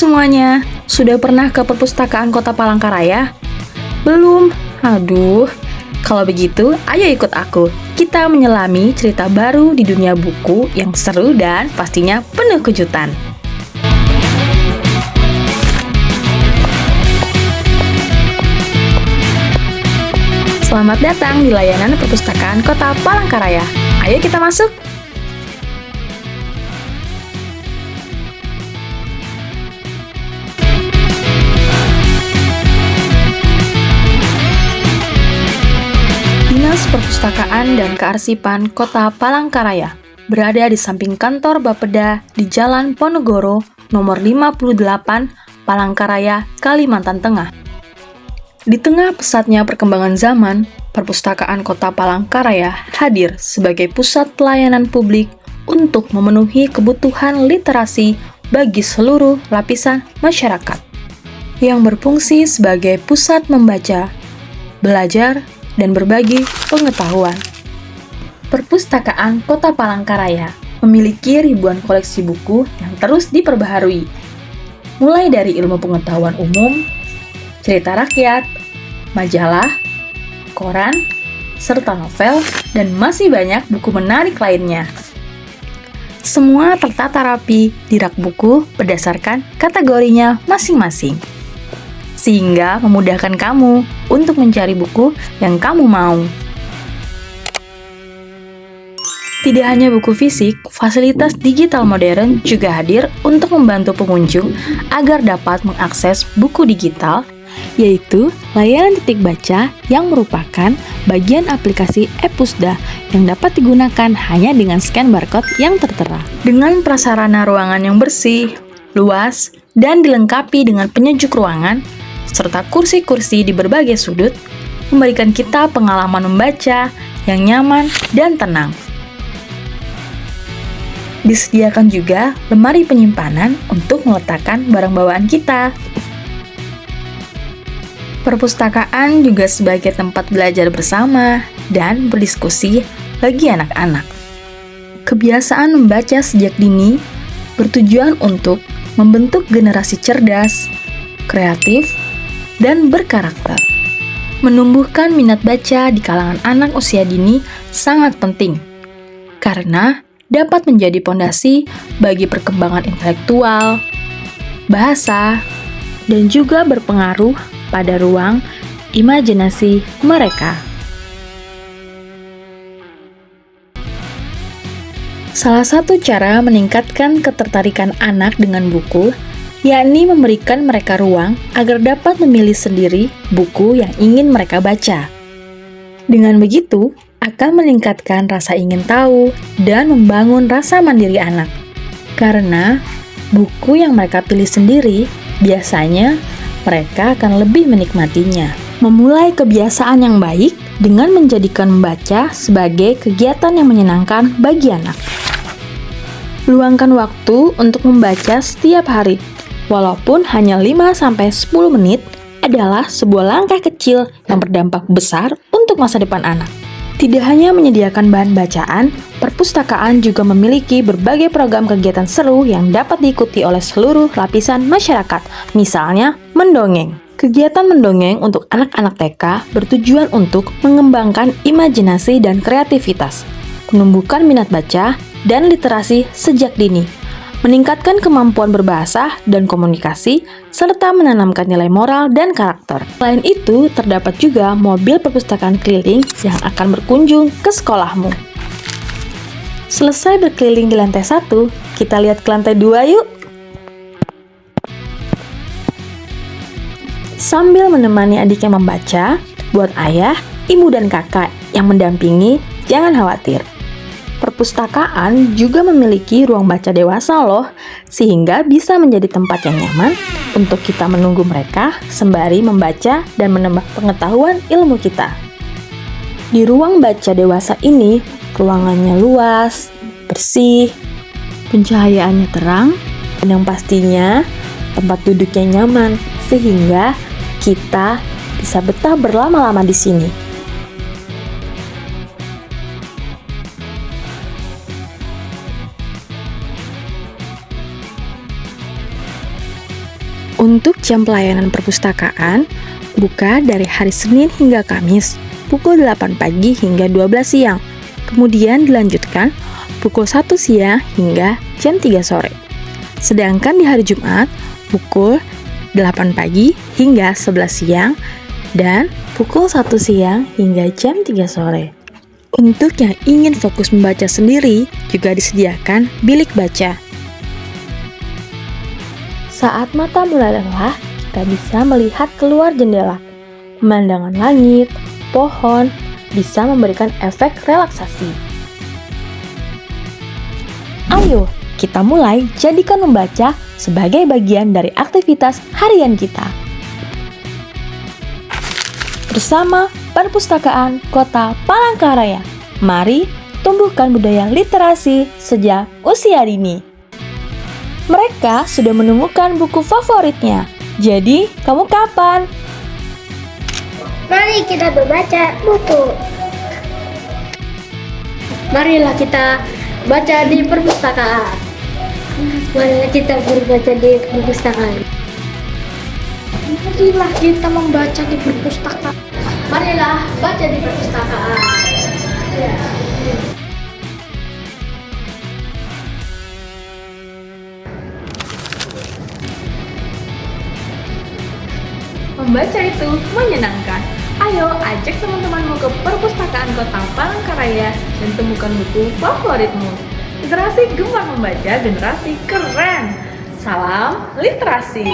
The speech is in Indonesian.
semuanya, sudah pernah ke perpustakaan Kota Palangkaraya? Belum? Aduh, kalau begitu ayo ikut aku. Kita menyelami cerita baru di dunia buku yang seru dan pastinya penuh kejutan. Selamat datang di layanan perpustakaan Kota Palangkaraya. Ayo kita masuk! Dinas Perpustakaan dan Kearsipan Kota Palangkaraya berada di samping kantor Bapeda di Jalan Ponegoro nomor 58, Palangkaraya, Kalimantan Tengah. Di tengah pesatnya perkembangan zaman, Perpustakaan Kota Palangkaraya hadir sebagai pusat pelayanan publik untuk memenuhi kebutuhan literasi bagi seluruh lapisan masyarakat, yang berfungsi sebagai pusat membaca, belajar, dan berbagi pengetahuan. Perpustakaan Kota Palangkaraya memiliki ribuan koleksi buku yang terus diperbaharui, mulai dari ilmu pengetahuan umum, cerita rakyat, majalah, koran, serta novel, dan masih banyak buku menarik lainnya. Semua tertata rapi di rak buku berdasarkan kategorinya masing-masing, sehingga memudahkan kamu untuk mencari buku yang kamu mau. Tidak hanya buku fisik, fasilitas digital modern juga hadir untuk membantu pengunjung agar dapat mengakses buku digital, yaitu layanan titik baca yang merupakan bagian aplikasi ePusda yang dapat digunakan hanya dengan scan barcode yang tertera. Dengan prasarana ruangan yang bersih, luas, dan dilengkapi dengan penyejuk ruangan, serta kursi-kursi di berbagai sudut, memberikan kita pengalaman membaca yang nyaman dan tenang. Disediakan juga lemari penyimpanan untuk meletakkan barang bawaan kita. Perpustakaan juga sebagai tempat belajar bersama dan berdiskusi bagi anak-anak. Kebiasaan membaca sejak dini bertujuan untuk membentuk generasi cerdas, kreatif, dan berkarakter. Menumbuhkan minat baca di kalangan anak usia dini sangat penting, karena dapat menjadi pondasi bagi perkembangan intelektual, bahasa, dan juga berpengaruh pada ruang imajinasi mereka. Salah satu cara meningkatkan ketertarikan anak dengan buku yakni memberikan mereka ruang agar dapat memilih sendiri buku yang ingin mereka baca. Dengan begitu, akan meningkatkan rasa ingin tahu dan membangun rasa mandiri anak. Karena buku yang mereka pilih sendiri, biasanya mereka akan lebih menikmatinya. Memulai kebiasaan yang baik dengan menjadikan membaca sebagai kegiatan yang menyenangkan bagi anak. Luangkan waktu untuk membaca setiap hari, walaupun hanya 5-10 menit, adalah sebuah langkah kecil yang berdampak besar untuk masa depan anak. Tidak hanya menyediakan bahan bacaan, perpustakaan juga memiliki berbagai program kegiatan seru yang dapat diikuti oleh seluruh lapisan masyarakat, misalnya mendongeng. Kegiatan mendongeng untuk anak-anak TK bertujuan untuk mengembangkan imajinasi dan kreativitas, menumbuhkan minat baca dan literasi sejak dini, meningkatkan kemampuan berbahasa dan komunikasi, serta menanamkan nilai moral dan karakter. Selain itu, terdapat juga mobil perpustakaan keliling yang akan berkunjung ke sekolahmu. Selesai berkeliling di lantai 1, kita lihat ke lantai 2 yuk! Sambil menemani adiknya membaca, buat ayah, ibu, dan kakak yang mendampingi, jangan khawatir. Perpustakaan juga memiliki ruang baca dewasa loh, sehingga bisa menjadi tempat yang nyaman untuk kita menunggu mereka sembari membaca dan menambah pengetahuan ilmu kita. Di ruang baca dewasa ini, ruangannya luas, bersih, pencahayaannya terang, dan yang pastinya tempat duduknya nyaman, sehingga kita bisa betah berlama-lama di sini. Untuk jam pelayanan perpustakaan, buka dari hari Senin hingga Kamis, pukul 8 pagi hingga 12 siang. Kemudian dilanjutkan pukul 1 siang hingga jam 3 sore. Sedangkan di hari Jumat, pukul 8 pagi hingga 11 siang dan pukul 1 siang hingga jam 3 sore. Untuk yang ingin fokus membaca sendiri, juga disediakan bilik baca. Saat mata mulai lelah, kita bisa melihat keluar jendela. Pemandangan langit, pohon, bisa memberikan efek relaksasi. Ayo, kita mulai jadikan membaca sebagai bagian dari aktivitas harian kita. Bersama Perpustakaan Kota Palangkaraya, mari tumbuhkan budaya literasi sejak usia dini. Mereka sudah menemukan buku favoritnya. Jadi, kamu kapan? Mari kita membaca buku. Marilah kita baca di perpustakaan. Marilah kita berbaca di perpustakaan. Marilah kita membaca di perpustakaan. Marilah baca di perpustakaan. Ya. Membaca itu menyenangkan. Ayo ajak teman-temanmu ke Perpustakaan Kota Palangkaraya dan temukan buku favoritmu. Generasi gemar membaca, generasi keren. Salam literasi.